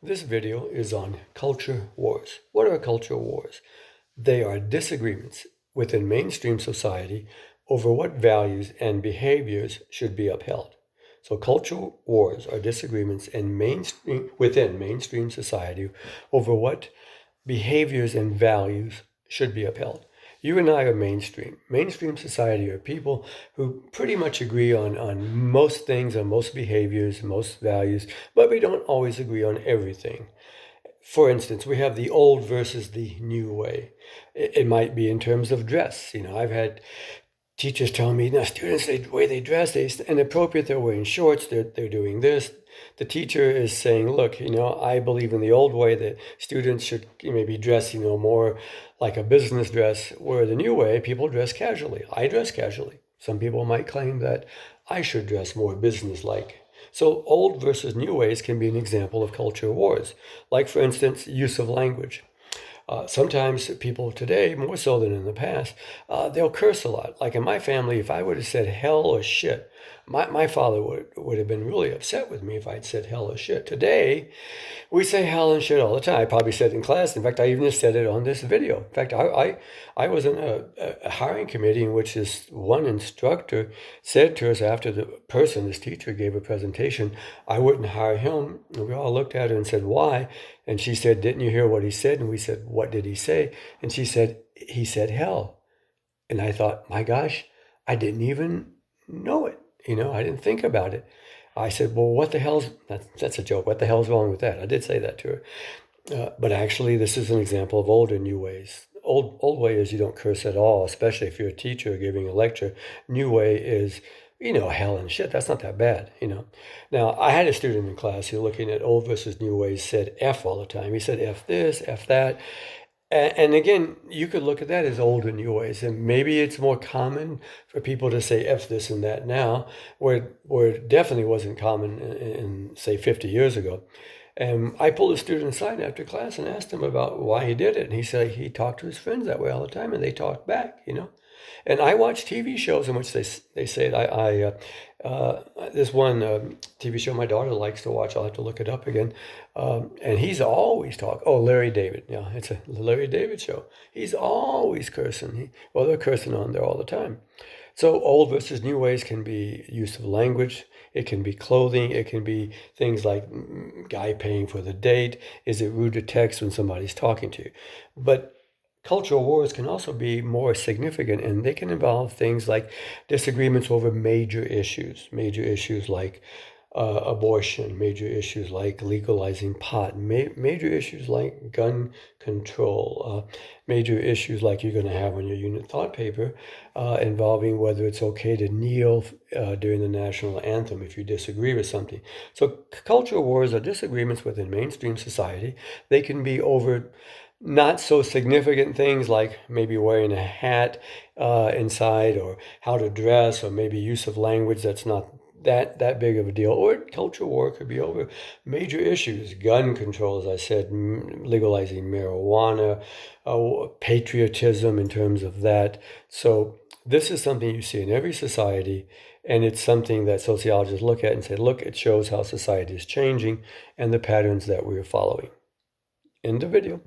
This video is on culture wars. What are culture wars? They are disagreements within mainstream society over what values and behaviors should be upheld. So cultural wars are disagreements within mainstream society over what behaviors and values should be upheld. You and I are mainstream. Mainstream society are people who pretty much agree on most things, on most behaviors, most values, but we don't always agree on everything. For instance, we have the old versus the new way. It might be in terms of dress. I've had teachers tell me, now students, the way they dress, they're inappropriate, they're wearing shorts, they're doing this. The teacher is saying, look, I believe in the old way that students should maybe dress, more like a business dress, where the new way, people dress casually. I dress casually. Some people might claim that I should dress more business-like. So old versus new ways can be an example of culture wars. Like, for instance, use of language. Sometimes people today, more so than in the past, they'll curse a lot. Like in my family, if I would have said hell or shit, my father would have been really upset with me if I'd said hell or shit. Today, we say hell and shit all the time. I probably said it in class. In fact, I even said it on this video. In fact, I was in a hiring committee in which this one instructor said to us after this teacher gave a presentation, I wouldn't hire him. And we all looked at her and said, why? And she said, didn't you hear what he said? And we said, what did he say? And she said, he said hell. And I thought, my gosh, I didn't even know it. I didn't think about it. I said, well, what the hell's, that's a joke. What the hell's wrong with that? I did say that to her. But actually, this is an example of old and new ways. Old way is you don't curse at all, especially if you're a teacher giving a lecture. New way is, hell and shit. That's not that bad, Now, I had a student in class who, looking at old versus new ways, said F all the time. He said F this, F that. And again, you could look at that as old and new ways, and maybe it's more common for people to say F this and that now, where it definitely wasn't common in say 50 years ago. And I pulled a student aside after class and asked him about why he did it, and he said he talked to his friends that way all the time, and they talked back, And I watch TV shows in which they say it. This one TV show my daughter likes to watch. I'll have to look it up again. And he's always talking. Oh, Larry David. Yeah, it's a Larry David show. He's always cursing. They're cursing on there all the time. So old versus new ways can be use of language. It can be clothing. It can be things like guy paying for the date. Is it rude to text when somebody's talking to you? But cultural wars can also be more significant, and they can involve things like disagreements over major issues like abortion, major issues like legalizing pot, major issues like gun control, major issues like you're going to have on your unit thought paper involving whether it's okay to kneel during the national anthem if you disagree with something. So cultural wars are disagreements within mainstream society. They can be over not so significant things like maybe wearing a hat inside, or how to dress, or maybe use of language that's not that big of a deal. Or cultural war could be over major issues, gun control, as I said, legalizing marijuana, patriotism in terms of that. So this is something you see in every society, and it's something that sociologists look at and say, look, it shows how society is changing and the patterns that we're following. End of video.